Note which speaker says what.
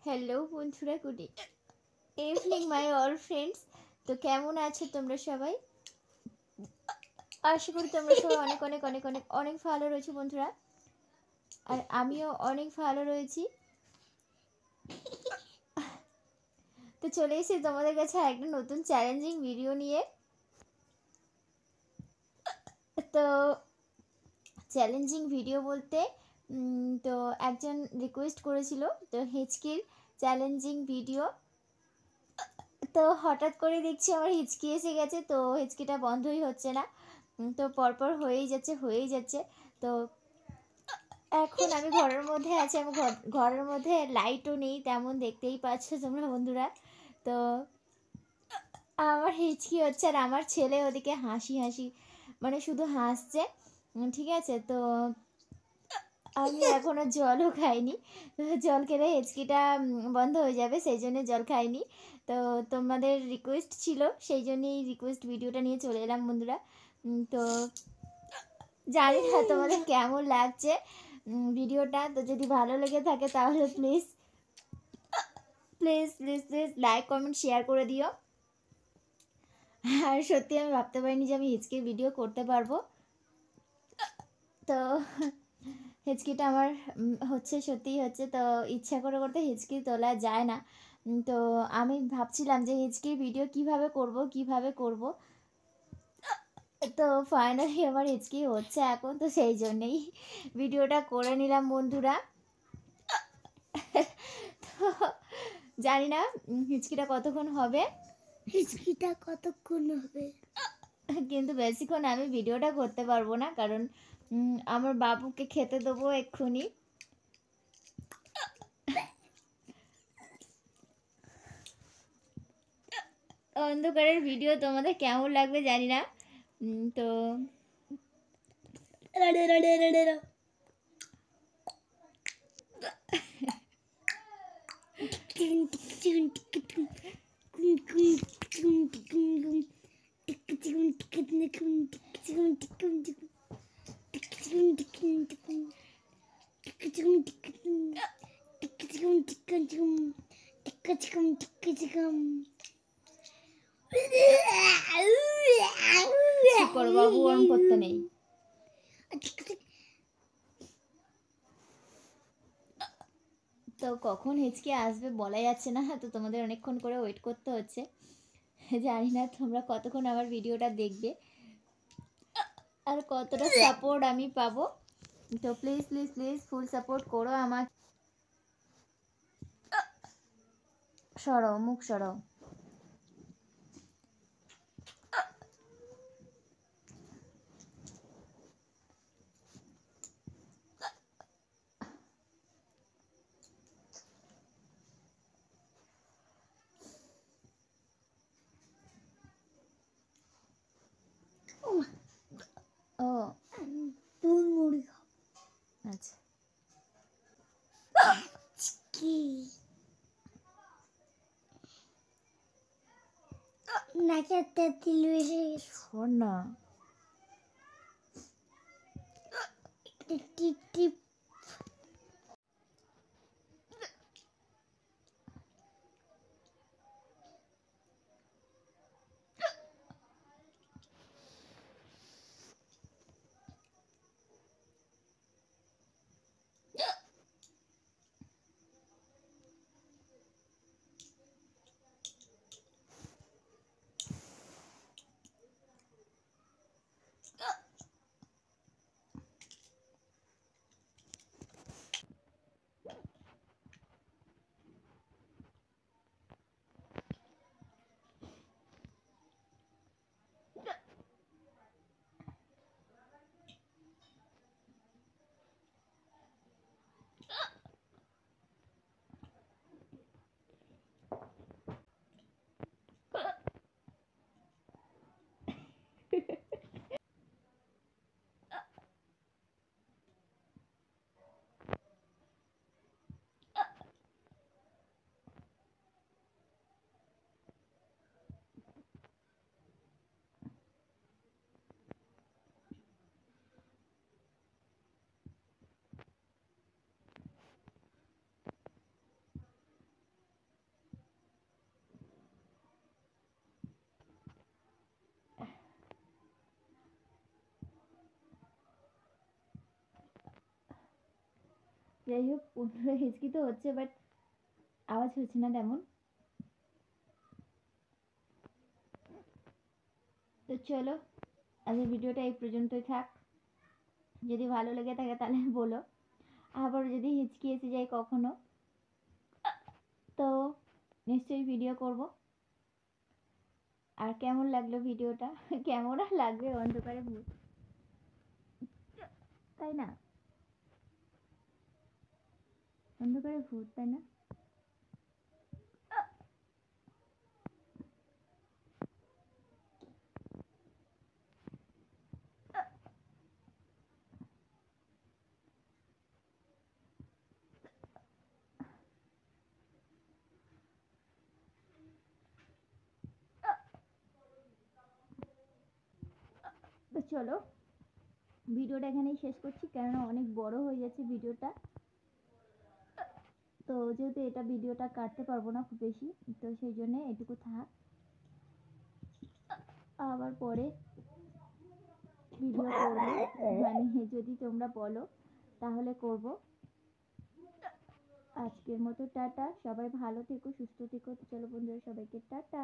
Speaker 1: Hello বন্ধুরা, good evening my all friends. তো কেমন আছো তোমরা সবাই? আশা করি তোমরা সবাই অনেক অনেক অনেক অনেক অনেক ভালো রয়েছো বন্ধুরা, আর আমিও অনেক ভালো রয়েছি। তো চলে এসেছি তোমাদের কাছে একটা নতুন চ্যালেঞ্জিং ভিডিও নিয়ে। তো চ্যালেঞ্জিং ভিডিও বলতে তো একজন রিকোয়েস্ট করেছিল, তো হিচকির চ্যালেঞ্জিং ভিডিও। তো হঠাৎ করে দেখছি আমার হিচকি এসে গেছে, তো হিচকিটা বন্ধই হচ্ছে না। তো পরপর হয়েই যাচ্ছে। তো এখন আমি ঘরের মধ্যে আছি, আমি ঘরের মধ্যে লাইটও নেই তেমন, দেখতেই পাচ্ছ তোমরা বন্ধুরা। তো আমার হিচকি হচ্ছে, আর আমার ছেলে ওদিকে হাসি হাসি মানে শুধু হাসছে। ঠিক আছে, তো আমি এখনও জলও খাইনি। জল খেলে হিচকিটা বন্ধ হয়ে যাবে, সেই জন্য জল খাইনি। তো তোমাদের রিকোয়েস্ট ছিল, সেই জন্যই রিকোয়েস্ট ভিডিওটা নিয়ে চলে এলাম বন্ধুরা। তো জানি না তোমাদের কেমন লাগছে ভিডিওটা। তো যদি ভালো লেগে থাকে তাহলে please please please please like comment share করে দিও। আর সত্যি আমি ভাবতে পারিনি যে আমি হিচকির ভিডিও করতে পারবো। তো হিচকিটা আমার সত্যিই হচ্ছে। তো ইচ্ছা করে করতে হিচকি তোলা যায় না। তো আমি ভাবছিলাম যে হিচকির ভিডিও কিভাবে করব। তো ফাইনালি আমার হিচকি হচ্ছে এখন, তো সেই জন্যেই ভিডিওটা করে নিলাম বন্ধুরা। তো জানি না হিচকিটা কতক্ষণ হবে, কিন্তু বেশিক্ষণ আমি ভিডিওটা করতে পারবো না, কারণ আমার বাবুকে খেতে দেবো এক্ষুনি। অন্ধকারের ভিডিও তোমাদের কেমন লাগবে জানি না। তো করো বাবু, ওরম করতে নেই। তো কখন হিচকি আসবে বলা যাচ্ছে না, তো তোমাদের অনেকক্ষণ করে ওয়েট করতে হচ্ছে। জানি না তোমরা কতক্ষণ আমার ভিডিওটা দেখবে আর কতটা সাপোর্ট আমি পাবো। তো please please please full support করো আমার। সরাও, মুখ সরাও। ও আচ্ছা, শোন না। যাই হোক 15 হেঁচকি তো হচ্ছে, বাট আওয়াজ হচ্ছে না তেমন। তো চলো আজকের ভিডিওটা এই পর্যন্তই থাক। যদি ভালো লেগে থাকে তাহলে বলো, আবার যদি হিচকি এসে যায় কখনো তো নিশ্চয়ই ভিডিও করব। আর কেমন লাগলো ভিডিওটা, কেমন আর লাগবে, অন্ধকারে ভূত, তাই না? অন্ধকারে ভূত, তাই না? তো চলো ভিডিওটা এখানেই শেষ করছি, কেননা অনেক বড় হয়ে যাচ্ছে ভিডিওটা। তো যেহেতু এটা ভিডিওটা কাটতে পারবো না খুব বেশি, তো সেই জন্য এটুকু থাক, আবার পরে ভিডিও করবো, মানে যদি তোমরা বলো তাহলে করব। আজকের মতো টাটা, সবাই ভালো থেকো, সুস্থ থেকো। চলো বন্ধুরা, সবাইকে টাটা।